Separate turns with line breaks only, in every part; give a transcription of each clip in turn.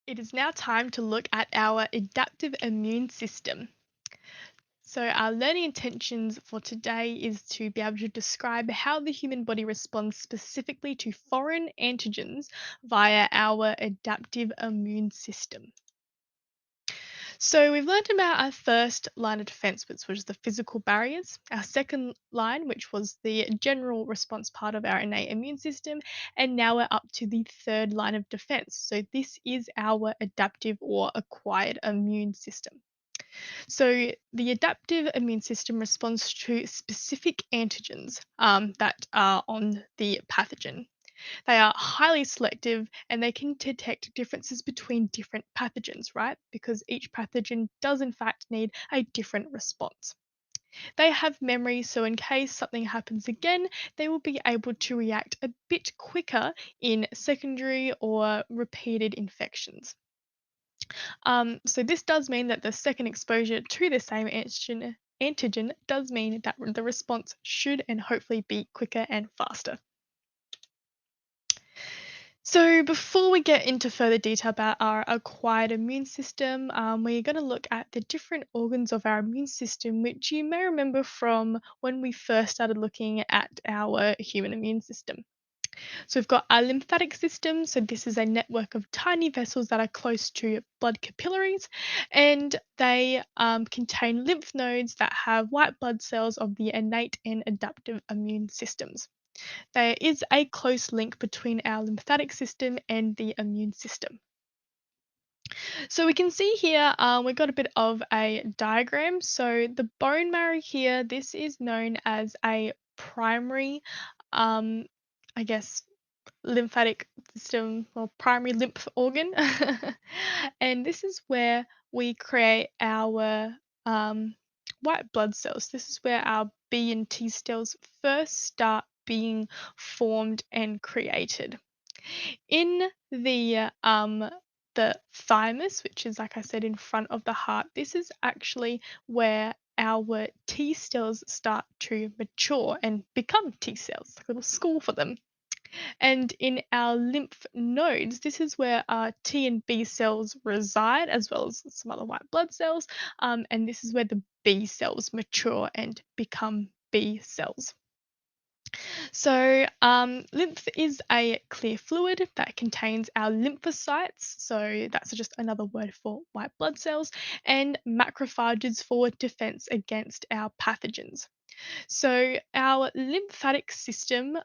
It is now time to look at our adaptive immune system. So, our learning intentions for today is to be able to describe how the human body responds specifically to foreign antigens via our adaptive immune system. So, we've learned about our first line of defense, which was the physical barriers, our second line, which was the general response part of our innate immune system, and now we're up to the third line of defense. So, this is our adaptive or acquired immune system. So, the adaptive immune system responds to specific antigens that are on the pathogen. They are highly selective and they can detect differences between different pathogens, right? Because each pathogen does, in fact, need a different response. They have memory, so in case something happens again, they will be able to react a bit quicker in secondary or repeated infections. So this does mean that the second exposure to the same antigen does mean that the response should and hopefully be quicker and faster. So before we get into further detail about our acquired immune system, we're going to look at the different organs of our immune system, which you may remember from when we first started looking at our human immune system. So we've got our lymphatic system. So this is a network of tiny vessels that are close to blood capillaries, and they contain lymph nodes that have white blood cells of the innate and adaptive immune systems. There is a close link between our lymphatic system and the immune system. So we can see here we've got a bit of a diagram. So the bone marrow here, this is known as a primary, um, I guess, lymphatic system or primary lymph organ. And this is where we create our white blood cells. This is where our B and T cells first start being formed and created. In the thymus, which is like I said in front of the heart, this is actually where our T cells start to mature and become T cells, like a little school for them. And in our lymph nodes, this is where our T and B cells reside, as well as some other white blood cells. And this is where the B cells mature and become B cells. So, lymph is a clear fluid that contains our lymphocytes. So, that's just another word for white blood cells, and macrophages for defense against our pathogens. So, our lymphatic system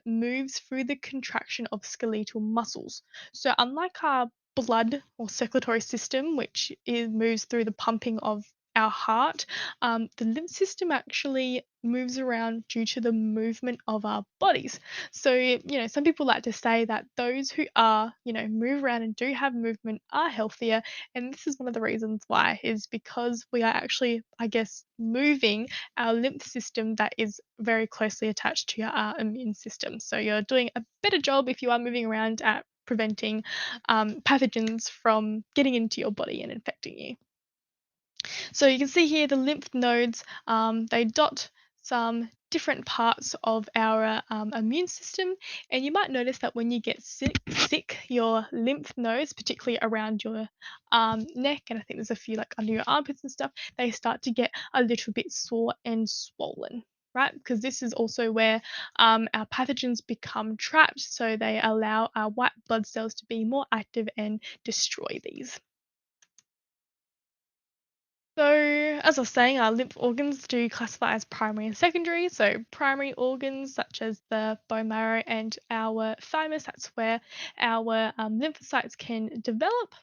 moves through the contraction of skeletal muscles. So, unlike our blood or circulatory system, which moves through the pumping of our heart, the lymph system actually moves around due to the movement of our bodies. So, some people like to say that those who move around and do have movement are healthier. And this is one of the reasons why, is because we are actually, I guess, moving our lymph system that is very closely attached to your immune system. So you're doing a better job if you are moving around at preventing pathogens from getting into your body and infecting you. So you can see here the lymph nodes, they dot some different parts of our immune system. And you might notice that when you get sick, your lymph nodes, particularly around your neck, and I think there's a few like under your armpits and stuff, they start to get a little bit sore and swollen. Right, because this is also where our pathogens become trapped, so they allow our white blood cells to be more active and destroy these. So, as I was saying, our lymph organs do classify as primary and secondary. So, primary organs such as the bone marrow and our thymus, that's where our lymphocytes can develop,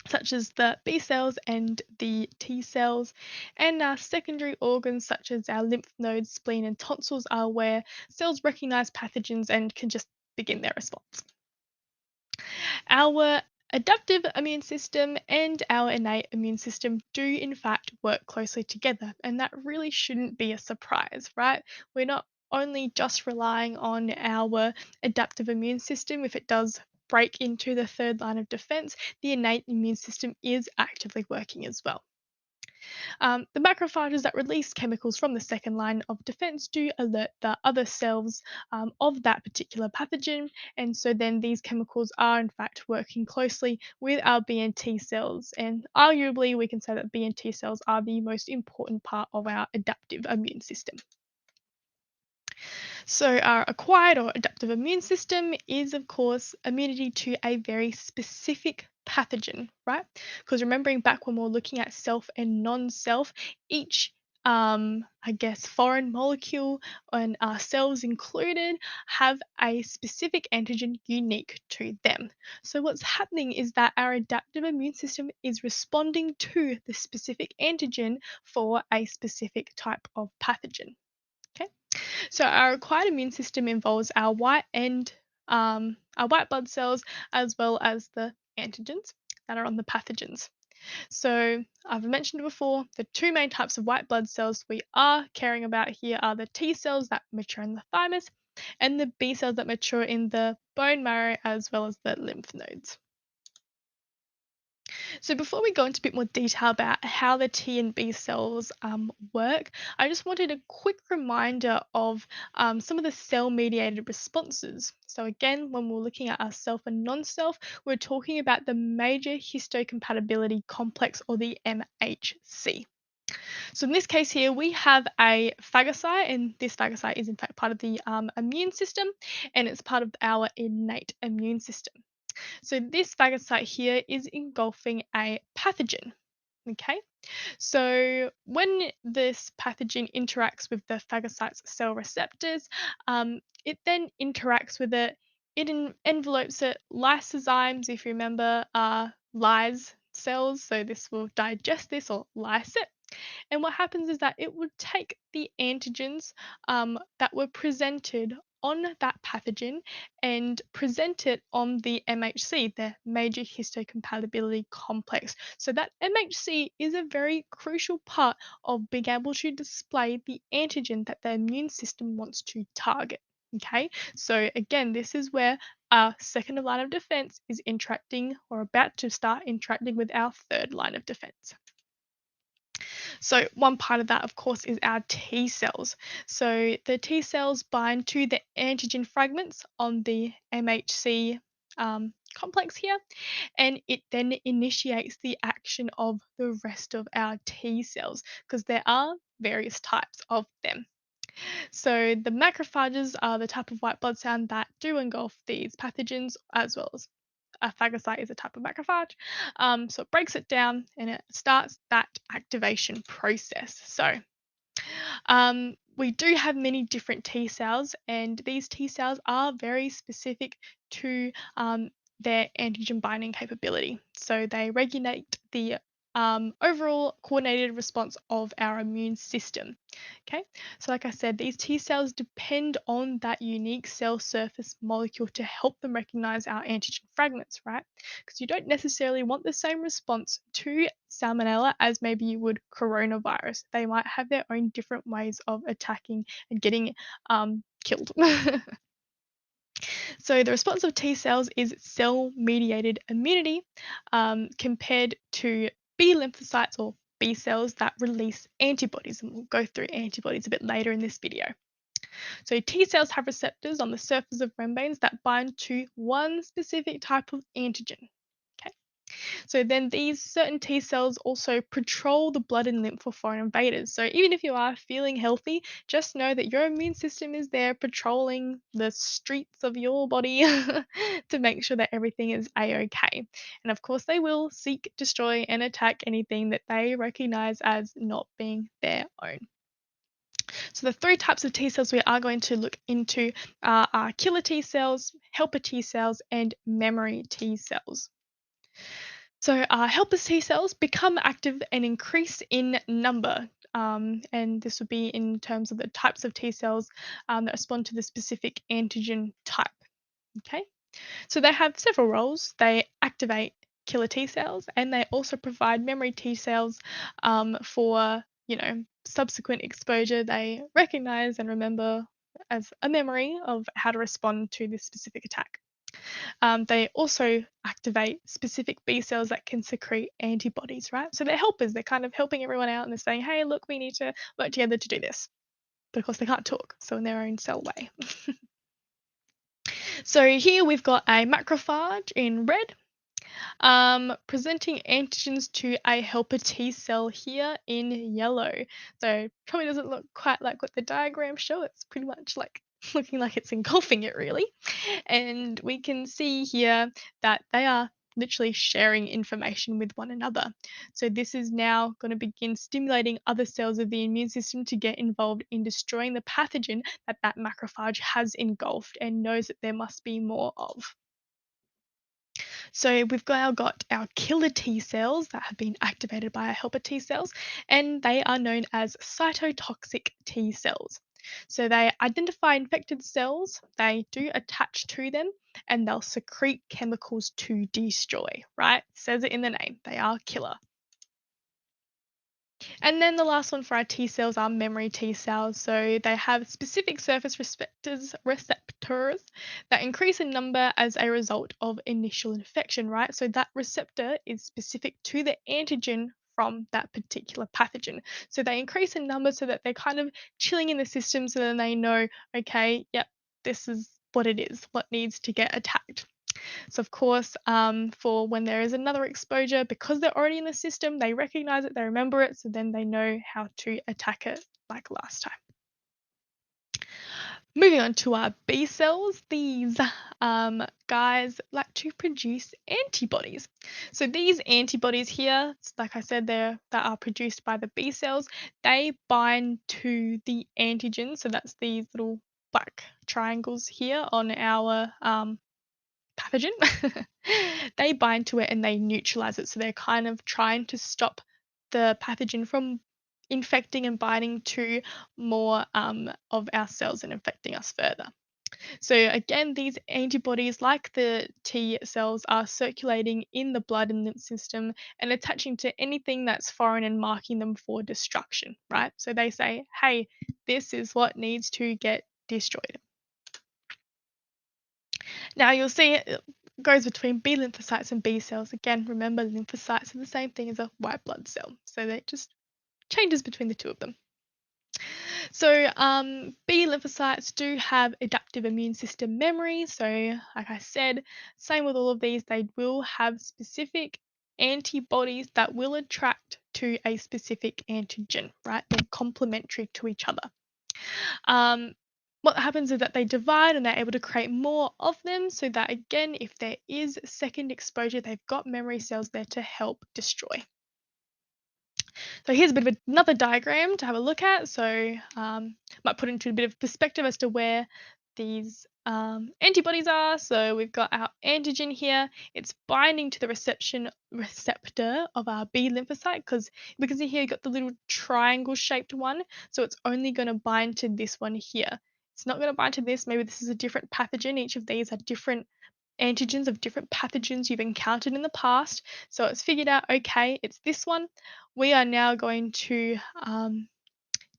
such as the B cells and the T cells. And our secondary organs, such as our lymph nodes, spleen, and tonsils, are where cells recognize pathogens and can just begin their response. Our adaptive immune system and our innate immune system do, in fact, work closely together, and that really shouldn't be a surprise, right? We're not only just relying on our adaptive immune system if it does break into the third line of defense, the innate immune system is actively working as well. The macrophages that release chemicals from the second line of defense do alert the other cells of that particular pathogen, and so then these chemicals are in fact working closely with our B and T cells, and arguably we can say that B and T cells are the most important part of our adaptive immune system. So, our acquired or adaptive immune system is, of course, immunity to a very specific pathogen, right? Because remembering back when we were looking at self and non self, each I guess, foreign molecule and cells included have a specific antigen unique to them. So, what's happening is that our adaptive immune system is responding to the specific antigen for a specific type of pathogen. Okay. So our acquired immune system involves our white blood cells as well as the antigens that are on the pathogens. So I've mentioned before the two main types of white blood cells we are caring about here are the T cells that mature in the thymus and the B cells that mature in the bone marrow as well as the lymph nodes. So before we go into a bit more detail about how the T and B cells work, I just wanted a quick reminder of some of the cell-mediated responses. So again, when we're looking at our self and non-self, we're talking about the major histocompatibility complex or the MHC. So in this case here, we have a phagocyte, and this phagocyte is in fact part of the immune system, and it's part of our innate immune system. So this phagocyte here is engulfing a pathogen. Okay, so when this pathogen interacts with the phagocyte's cell receptors, it then interacts with it. It envelopes it. Lysozymes, if you remember, are lyse cells. So this will digest this or lyse it. And what happens is that it would take the antigens that were presented on that pathogen and present it on the MHC, the major histocompatibility complex. So that MHC is a very crucial part of being able to display the antigen that the immune system wants to target. Okay, so again, this is where our second line of defense is interacting or about to start interacting with our third line of defense. So one part of that, of course, is our T cells. So the T cells bind to the antigen fragments on the MHC complex here, and it then initiates the action of the rest of our T cells because there are various types of them. So the macrophages are the type of white blood cell that do engulf these pathogens, as well as a phagocyte is a type of macrophage. So it breaks it down and it starts that activation process. So we do have many different T cells, and these T cells are very specific to their antigen binding capability. So they regulate the overall coordinated response of our immune system. Okay, so like I said, these T cells depend on that unique cell surface molecule to help them recognize our antigen fragments, right? Because you don't necessarily want the same response to salmonella as maybe you would coronavirus. They might have their own different ways of attacking and getting killed. So the response of T cells is cell-mediated immunity compared to B lymphocytes or B cells that release antibodies, and we'll go through antibodies a bit later in this video. So T cells have receptors on the surface of membranes that bind to one specific type of antigen. Okay. So then these certain T cells also patrol the blood and lymph for foreign invaders. So even if you are feeling healthy, just know that your immune system is there patrolling the streets of your body to make sure that everything is a-okay. And of course, they will seek, destroy, and attack anything that they recognize as not being their own. So the three types of T cells we are going to look into are killer T cells, helper T cells, and memory T cells. So helper T cells become active and increase in number. And this would be in terms of the types of T cells that respond to the specific antigen type. Okay, so they have several roles. They activate killer T cells, and they also provide memory T cells for subsequent exposure. They recognize and remember as a memory of how to respond to this specific attack. They also activate specific B cells that can secrete antibodies, right? So they're helpers. They're kind of helping everyone out and they're saying, hey, look, we need to work together to do this. But of course, they can't talk, so in their own cell way. So here we've got a macrophage in red, presenting antigens to a helper T cell here in yellow. So probably doesn't look quite like what the diagrams show. It's pretty much like looking like it's engulfing it really. And we can see here that they are literally sharing information with one another. So this is now going to begin stimulating other cells of the immune system to get involved in destroying the pathogen that that macrophage has engulfed and knows that there must be more of. So we've now got our killer T cells that have been activated by our helper T cells, and they are known as cytotoxic T cells. So they identify infected cells, they do attach to them, and they'll secrete chemicals to destroy, right? Says it in the name, they are killer. And then the last one for our T cells are memory T cells. So they have specific surface receptors that increase in number as a result of initial infection, right? So that receptor is specific to the antigen from that particular pathogen. So they increase in number so that they're kind of chilling in the system so then they know, okay, yep, this is what it is, what needs to get attacked. So, of course, for when there is another exposure, because they're already in the system, they recognize it, they remember it, so then they know how to attack it like last time. Moving on to our B cells, these guys like to produce antibodies. So these antibodies here, like I said, that are produced by the B cells. They bind to the antigen. So that's these little black triangles here on our pathogen. They bind to it and they neutralize it. So they're kind of trying to stop the pathogen from infecting and binding to more of our cells and infecting us further. So again, these antibodies, like the T cells, are circulating in the blood and lymph system and attaching to anything that's foreign and marking them for destruction, right? So they say, hey, this is what needs to get destroyed. Now you'll see it goes between B lymphocytes and B cells. Again, remember lymphocytes are the same thing as a white blood cell. So they just changes between the two of them. So B lymphocytes do have adaptive immune system memory. So like I said, same with all of these, they will have specific antibodies that will attract to a specific antigen, right? They're complementary to each other. Um, what happens is that they divide and they're able to create more of them so that again, if there is second exposure, they've got memory cells there to help destroy. So here's a bit of another diagram to have a look at. So might put into a bit of perspective as to where these antibodies are. So we've got our antigen here. It's binding to the receptor of our B lymphocyte because we can see here you've got the little triangle shaped one. So it's only going to bind to this one here. It's not going to bind to this. Maybe this is a different pathogen. Each of these are different antigens of different pathogens you've encountered in the past. So it's figured out, okay, it's this one. We are now going to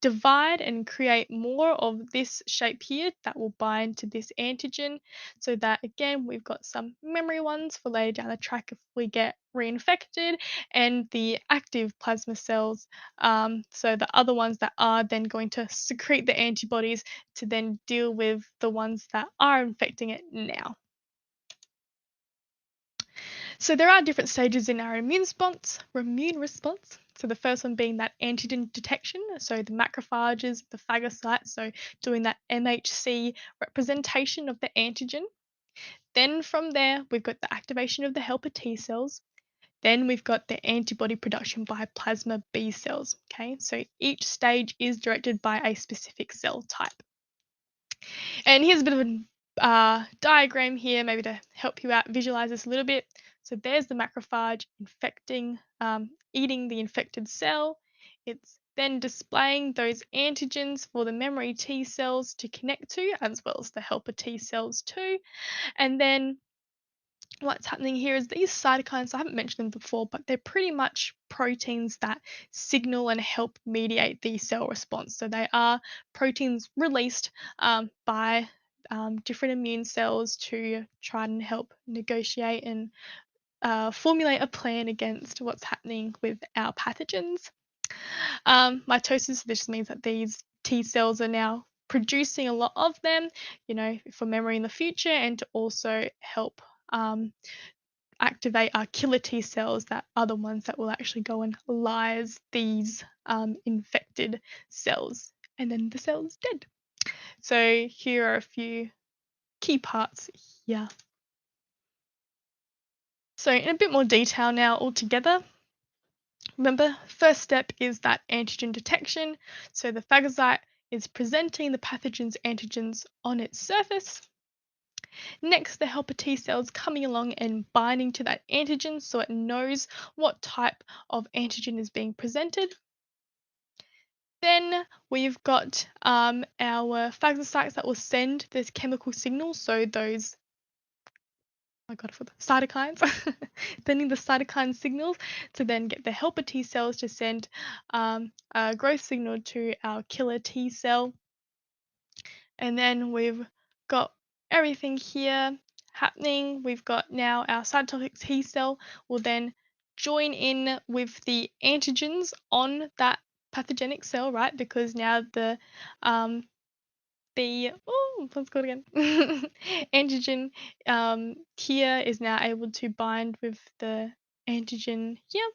divide and create more of this shape here that will bind to this antigen so that again we've got some memory ones for later down the track if we get reinfected and the active plasma cells, so the other ones that are then going to secrete the antibodies to then deal with the ones that are infecting it now. So there are different stages in our immune response. So the first one being that antigen detection, so the macrophages, the phagocytes, so doing that MHC representation of the antigen. Then from there, we've got the activation of the helper T cells. Then we've got the antibody production by plasma B cells. Okay, so each stage is directed by a specific cell type. And here's a bit of a diagram here, maybe to help you out visualize this a little bit. So there's the macrophage infecting, eating the infected cell. It's then displaying those antigens for the memory T cells to connect to, as well as the helper T cells too. And then what's happening here is these cytokines, I haven't mentioned them before, but they're pretty much proteins that signal and help mediate the cell response. So they are proteins released by different immune cells to try and help negotiate and formulate a plan against what's happening with our pathogens. Mitosis, this means that these T cells are now producing a lot of them, for memory in the future and to also help um, activate our killer T cells that are the ones that will actually go and lyse these infected cells. And then the cell's dead. So here are a few key parts here. So in a bit more detail now altogether, remember, first step is that antigen detection. So the phagocyte is presenting the pathogen's antigens on its surface. Next, the helper T cells coming along and binding to that antigen so it knows what type of antigen is being presented. Then we've got our phagocytes that will send this chemical signal. So those, oh my god, for the cytokines, sending the cytokine signals to then get the helper T cells to send a growth signal to our killer T cell. And then we've got everything here happening. We've got now our cytotoxic T cell will then join in with the antigens on that pathogenic cell, right? Because now um, what's it called again? Antigen here is now able to bind with the antigen here.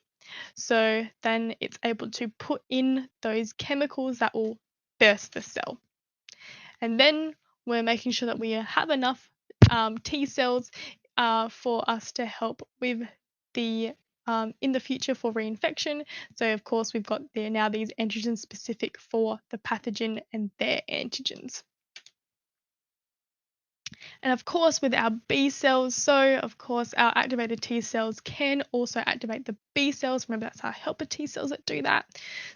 So then it's able to put in those chemicals that will burst the cell. And then we're making sure that we have enough T cells for us to help with the in the future for reinfection. So of course we've got there now these antigens specific for the pathogen and their antigens. And of course, with our B cells, so of course, our activated T cells can also activate the B cells. Remember, that's our helper T cells that do that.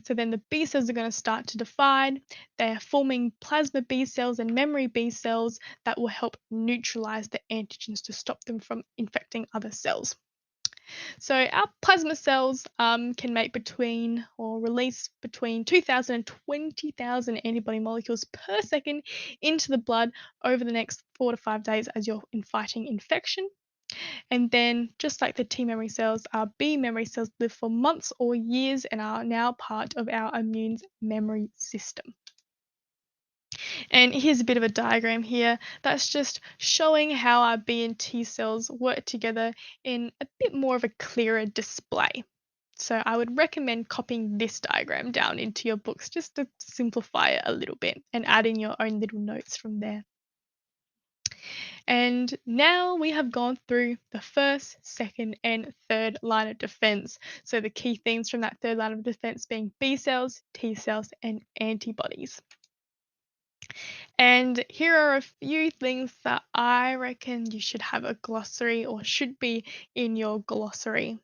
So then the B cells are going to start to divide. They're forming plasma B cells and memory B cells that will help neutralize the antigens to stop them from infecting other cells. So our plasma cells can make between or release between 2,000 and 20,000 antibody molecules per second into the blood over the next 4 to 5 days as you're fighting infection. And then, just like the T memory cells, our B memory cells live for months or years and are now part of our immune's memory system. And here's a bit of a diagram here that's just showing how our B and T cells work together in a bit more of a clearer display. So I would recommend copying this diagram down into your books just to simplify it a little bit and add in your own little notes from there. And now we have gone through the first, second, and third line of defense. So the key themes from that third line of defense being B cells, T cells, and antibodies. And here are a few things that I reckon you should have a glossary or should be in your glossary.